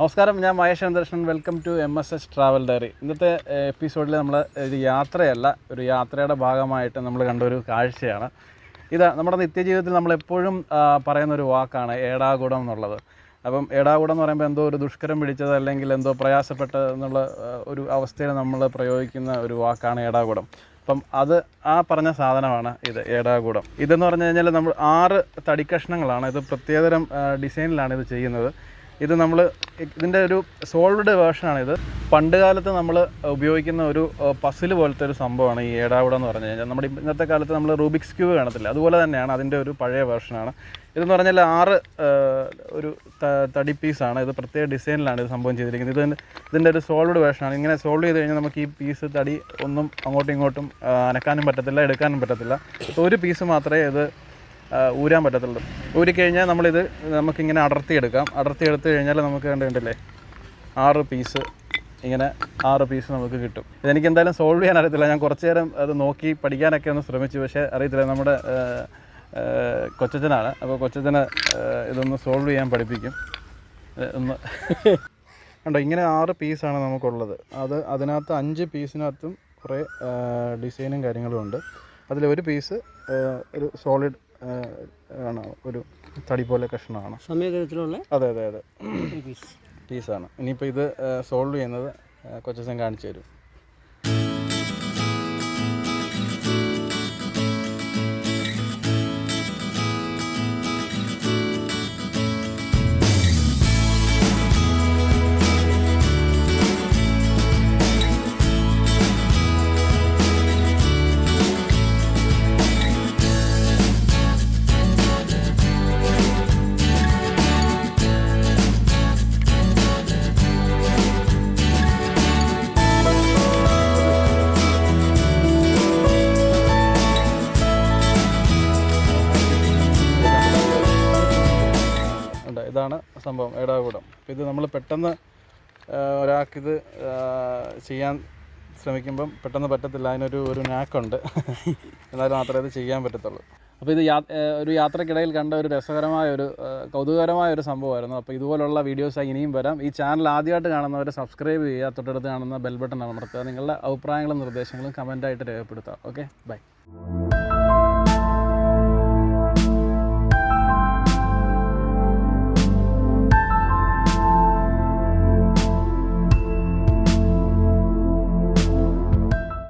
നമസ്കാരം, ഞാൻ Mahesh Ananthakrishnan. Welcome to MSH travel diary. ഇന്നത്തെ എപ്പിസോഡിൽ നമ്മൾ ഒരു യാത്രയല്ല, ഒരു യാത്രയുടെ ഭാഗമായിട്ട് നമ്മൾ കണ്ടൊരു കാഴ്ചയാണ്. ഇത് നമ്മുടെ നിത്യജീവിതത്തിൽ നമ്മളെപ്പോഴും പറയുന്നൊരു വാക്കാണ് ഏടാകൂടം എന്നുള്ളത്. അപ്പം ഏടാകൂടം എന്ന് പറയുമ്പോൾ എന്തോ ഒരു ദുഷ്കരം പിടിച്ചത് അല്ലെങ്കിൽ എന്തോ പ്രയാസപ്പെട്ടത് എന്നുള്ള ഒരു അവസ്ഥയിൽ നമ്മൾ പ്രയോഗിക്കുന്ന ഒരു വാക്കാണ് ഏടാകൂടം. അപ്പം അത് പറഞ്ഞ സാധനമാണ് ഇത് ഏടാകൂടം. ഇതെന്ന് പറഞ്ഞു കഴിഞ്ഞാൽ നമ്മൾ 6 തടിക്കഷ്ണങ്ങളാണ്. ഇത് പ്രത്യേകതരം ഡിസൈനിലാണ് ഇത് ചെയ്യുന്നത്. ഇത് നമ്മൾ ഇതിൻ്റെ ഒരു സോൾവ്ഡ് വേർഷനാണിത്. പണ്ട് കാലത്ത് നമ്മൾ ഉപയോഗിക്കുന്ന ഒരു പസിൽ പോലത്തെ ഒരു സംഭവമാണ് ഈ ഏടാകൂടം എന്ന് പറഞ്ഞു കഴിഞ്ഞാൽ. നമ്മുടെ ഇന്നത്തെ കാലത്ത് നമ്മൾ റൂബിക്സ് ക്യൂബ് കാണത്തില്ല, അതുപോലെ തന്നെയാണ് അതിൻ്റെ ഒരു പഴയ വേർഷനാണ്. ഇതെന്ന് പറഞ്ഞാൽ 6 ഒരു തടി പീസാണ്. ഇത് പ്രത്യേക ഡിസൈനിലാണ് ഇത് സംഭവം ചെയ്തിരിക്കുന്നത്. ഇതിൻ്റെ ഒരു സോൾവ്ഡ് വേർഷനാണ്. ഇങ്ങനെ സോൾവ് ചെയ്ത് കഴിഞ്ഞാൽ നമുക്ക് ഈ പീസ് തടി ഒന്നും അങ്ങോട്ടും ഇങ്ങോട്ടും അനക്കാനും പറ്റത്തില്ല, എടുക്കാനും പറ്റത്തില്ല. ഒരു പീസ് മാത്രമേ ഇത് ഊരാൻ പറ്റത്തുള്ളൂ. ഊരിക്കഴിഞ്ഞാൽ നമുക്കിങ്ങനെ അടർത്തിയെടുത്ത് കഴിഞ്ഞാൽ നമുക്ക് കണ്ടിട്ടില്ലേ 6 പീസ്, ഇങ്ങനെ 6 പീസ് നമുക്ക് കിട്ടും. ഇതെനിക്ക് എന്തായാലും സോൾവ് ചെയ്യാൻ അറിയത്തില്ല. ഞാൻ കുറച്ച് നേരം അത് നോക്കി പഠിക്കാനൊക്കെ ഒന്ന് ശ്രമിച്ചു, പക്ഷേ അറിയത്തില്ല. നമ്മുടെ കൊച്ചച്ഛനാണ്, അപ്പോൾ കൊച്ചച്ഛന് ഇതൊന്ന് സോൾവ് ചെയ്യാൻ പഠിപ്പിക്കും. ഒന്ന് കണ്ടോ, ഇങ്ങനെ 6 പീസാണ് നമുക്കുള്ളത്. അതിനകത്ത് 5 പീസിനകത്തും കുറേ ഡിസൈനും കാര്യങ്ങളും ഉണ്ട്. അതിലൊരു പീസ് ഒരു സോളിഡ് ആണ്, ഒരു തടി പോലെ കഷ്ണമാണ്. സമയത്തിലുള്ള അതെ പീസാണ്. ഇനിയിപ്പോൾ ഇത് സോൾവ് ചെയ്യുന്നത് കൊച്ചച്ഛൻ കാണിച്ചു തരും. ഇതാണ് സംഭവം ഏടാകൂടം. ഇത് നമ്മൾ പെട്ടെന്ന് ഒരാൾക്കിത് ചെയ്യാൻ ശ്രമിക്കുമ്പം പെട്ടെന്ന് പറ്റത്തില്ല. അതിനൊരു നാക്കുണ്ട്, എന്നാലും മാത്രമേ ഇത് ചെയ്യാൻ പറ്റത്തുള്ളൂ. അപ്പോൾ ഇത് ഒരു യാത്രക്കിടയിൽ കണ്ട ഒരു രസകരമായ കൗതുകകരമായ ഒരു സംഭവമായിരുന്നു. അപ്പോൾ ഇതുപോലുള്ള വീഡിയോസായി ഇനിയും വരാം. ഈ ചാനൽ ആദ്യമായിട്ട് കാണുന്നവർ സബ്സ്ക്രൈബ് ചെയ്യുക, തൊട്ടടുത്ത് കാണുന്ന ബെൽ ബട്ടൺ അമർത്തുക. നിങ്ങളുടെ അഭിപ്രായങ്ങളും നിർദ്ദേശങ്ങളും കമൻറ്റായിട്ട് രേഖപ്പെടുത്തുക. Okay, by.